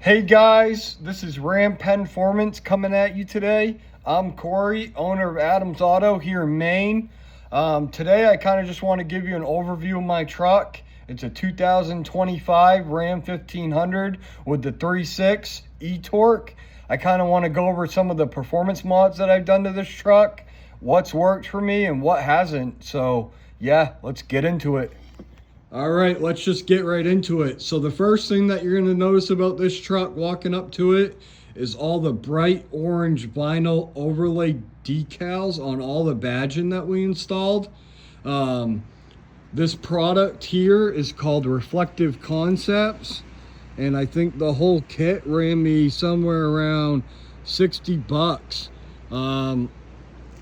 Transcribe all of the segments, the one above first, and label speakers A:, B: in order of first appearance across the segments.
A: Hey guys, this is Ram Penformance coming at you today. I'm Corey, owner of Adams Auto here in Maine. Today I kind of just want to give you an overview of my truck. It's a 2025 Ram 1500 with the 3.6 e-torque. I kind of want to go over some of the performance mods that I've done to this truck, what's worked for me and what hasn't. So yeah, let's get into it. All right, let's just get right into it. So the first thing that you're going to notice about this truck walking up to it is all the bright orange vinyl overlay decals on all the badging that we installed. Um, this product here is called Reflective Concepts, and I think the whole kit ran me somewhere around 60 bucks. And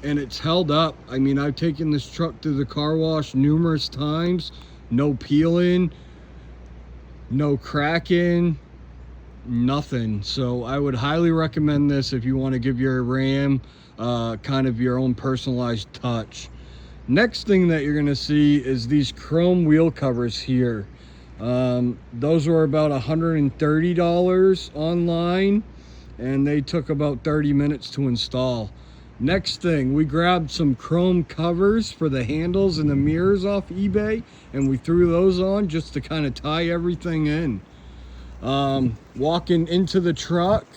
A: it's held up. I mean, I've taken this truck to the car wash numerous times. No peeling, no cracking, nothing. So I would highly recommend this if you want to give your Ram kind of your own personalized touch. Next thing that you're going to see is these chrome wheel covers here. Those were about $130 online, and they took about 30 minutes to install. Next thing, we grabbed some chrome covers for the handles and the mirrors off eBay, and we threw those on just to kind of tie everything in. Walking into the truck,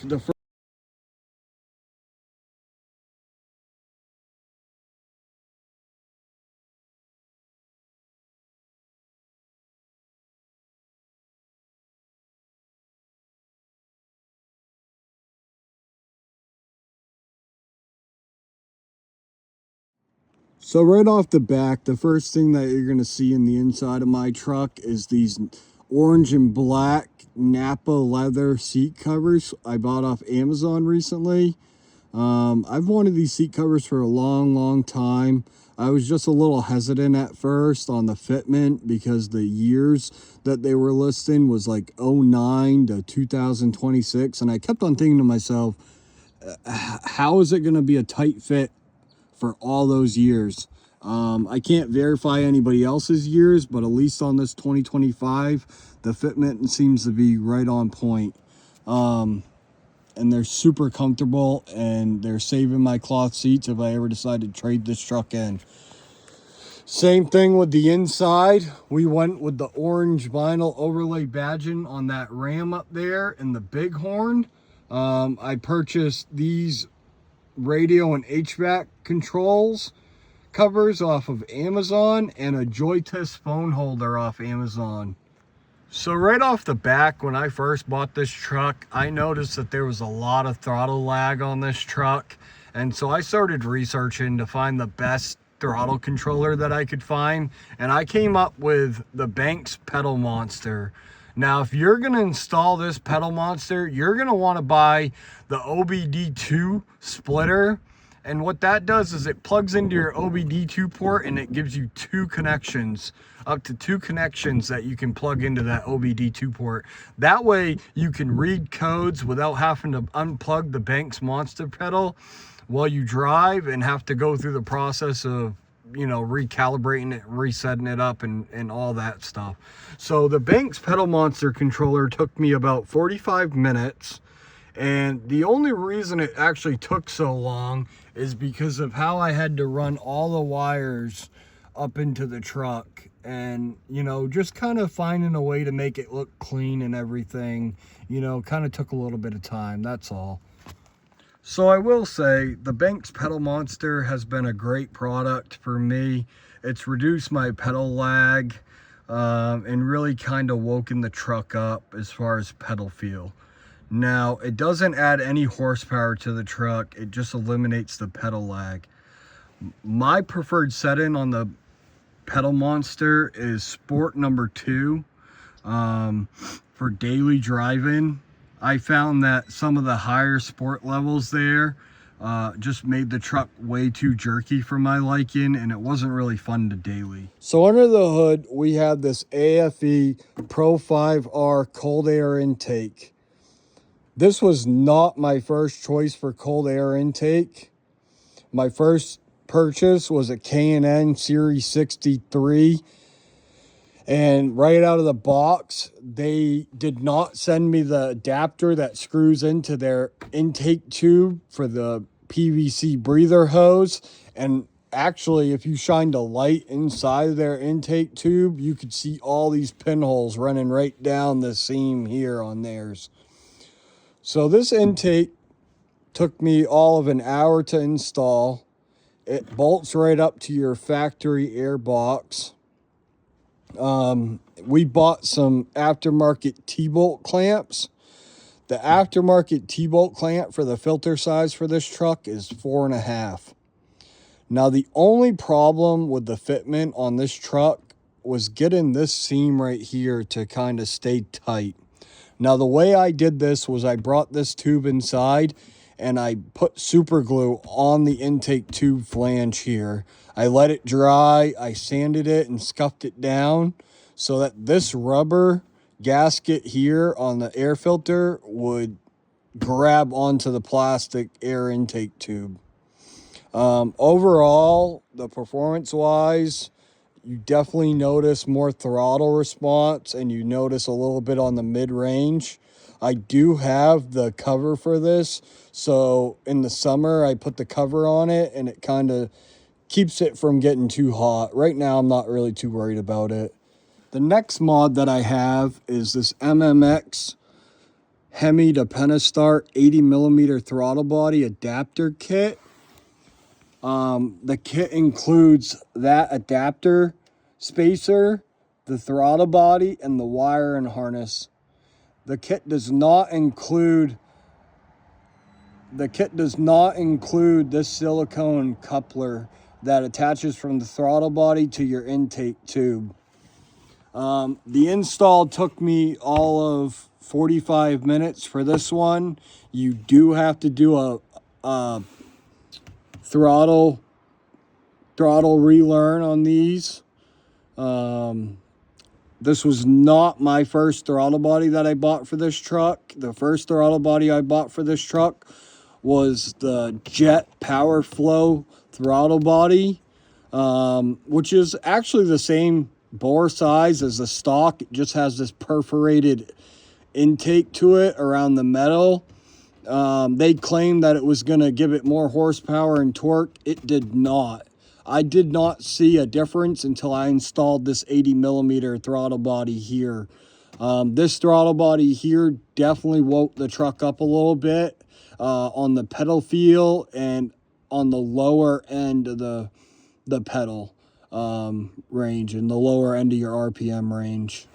A: So right off the back, the first thing that you're going to see in the inside of my truck is these orange and black Napa leather seat covers I bought off Amazon recently. I've wanted these seat covers for a long time. I was just a little hesitant at first on the fitment because the years that they were listing was like '09 to 2026. And I kept on thinking to myself, how is it going to be a tight fit for all those years? I can't verify anybody else's years, but at least on this 2025, the fitment seems to be right on point. And they're super comfortable, and they're saving my cloth seats if I ever decide to trade this truck in. Same thing with the inside. We went with the orange vinyl overlay badging on that Ram up there and the Bighorn. I purchased these radio and HVAC controls covers off of Amazon and a Joytest phone holder off Amazon. So right off the back, when I first bought this truck, I noticed that there was a lot of throttle lag on this truck. And so I started researching to find the best throttle controller that I could find. And I came up with the Banks Pedal Monster. Now, if you're going to install this pedal monster, you're going to want to buy the OBD2 splitter. And what that does is it plugs into your OBD2 port, and it gives you two connections, up to two connections that you can plug into that OBD2 port. That way you can read codes without having to unplug the Banks Monster pedal while you drive and have to go through the process of, you know, recalibrating it, resetting it up, and all that stuff. So the Banks Pedal Monster controller took me about 45 minutes. And the only reason it actually took so long is because of how I had to run all the wires up into the truck, and, you know, just kind of finding a way to make it look clean and everything, you know, kind of took a little bit of time, that's all. So I will say the Banks Pedal Monster has been a great product for me. It's reduced my pedal lag and really kind of woken the truck up as far as pedal feel. Now, it doesn't add any horsepower to the truck. It just eliminates the pedal lag. My preferred setting on the Pedal Monster is Sport number 2 for daily driving. I found that some of the higher sport levels there just made the truck way too jerky for my liking, and it wasn't really fun to daily. So under the hood, we have this AFE Pro 5R cold air intake. This was not my first choice for cold air intake. My first purchase was a K&N Series 63, And right out of the box, they did not send me the adapter that screws into their intake tube for the PVC breather hose. And actually, if you shined a light inside their intake tube, you could see all these pinholes running right down the seam here on theirs. So this intake took me all of an hour to install. It bolts right up to your factory air box. We bought some aftermarket T-bolt clamps. The aftermarket T-bolt clamp for the filter size for this truck is 4.5. Now, the only problem with the fitment on this truck was getting this seam right here to kind of stay tight. Now, the way I did this was I brought this tube inside and I put super glue on the intake tube flange here. I let it dry, I sanded it and scuffed it down so that this rubber gasket here on the air filter would grab onto the plastic air intake tube. Overall, the performance-wise, you definitely notice more throttle response and you notice a little bit on the mid-range. I do have the cover for this, so in the summer I put the cover on it and it kind of keeps it from getting too hot. Right now I'm not really too worried about it. The next mod that I have is this MMX Hemi to Penastart 80mm throttle body adapter kit. The kit includes that adapter spacer, the throttle body, and the wire and harness. The kit does not include this silicone coupler that attaches from the throttle body to your intake tube. The install took me all of 45 minutes for this one. You do have to do a throttle relearn on these. This was not my first throttle body that I bought for this truck. The first throttle body I bought for this truck was the Jet Power Flow throttle body, which is actually the same bore size as the stock. It just has this perforated intake to it around the metal. They claimed that it was going to give it more horsepower and torque. It did not. I did not see a difference until I installed this 80mm throttle body here. This throttle body here definitely woke the truck up a little bit on the pedal feel and on the lower end of the pedal range and the lower end of your RPM range.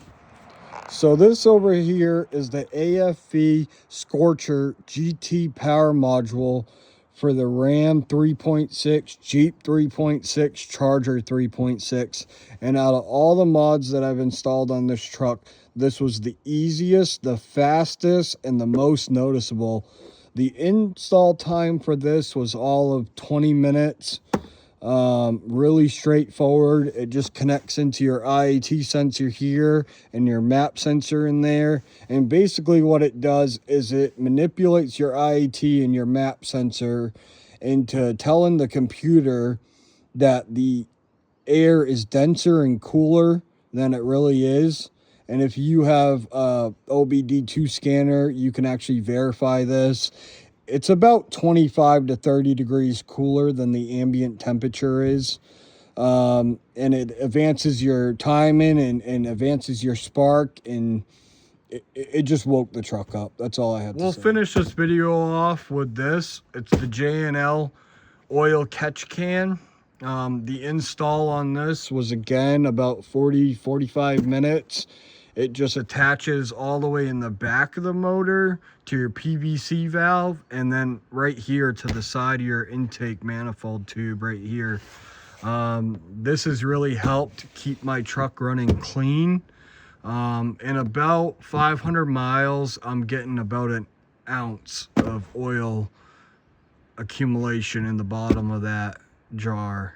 A: So this over here is the AFV Scorcher GT power module for the Ram 3.6, Jeep 3.6, Charger 3.6. And out of all the mods that I've installed on this truck, this was the easiest, the fastest, and the most noticeable. The install time for this was all of 20 minutes. Really straightforward. It just connects into your IAT sensor here and your map sensor in there. And basically what it does is it manipulates your IAT and your map sensor into telling the computer that the air is denser and cooler than it really is. And if you have a OBD2 scanner, you can actually verify this. It's about 25 to 30 degrees cooler than the ambient temperature is. And it advances your timing and advances your spark, and it just woke the truck up. That's all I have to say. We'll finish this video off with this. It's the J&L oil catch can. The install on this was again about 45 minutes. It just attaches all the way in the back of the motor to your PVC valve and then right here to the side of your intake manifold tube right here. This has really helped keep my truck running clean. In about 500 miles, I'm getting about an ounce of oil accumulation in the bottom of that jar.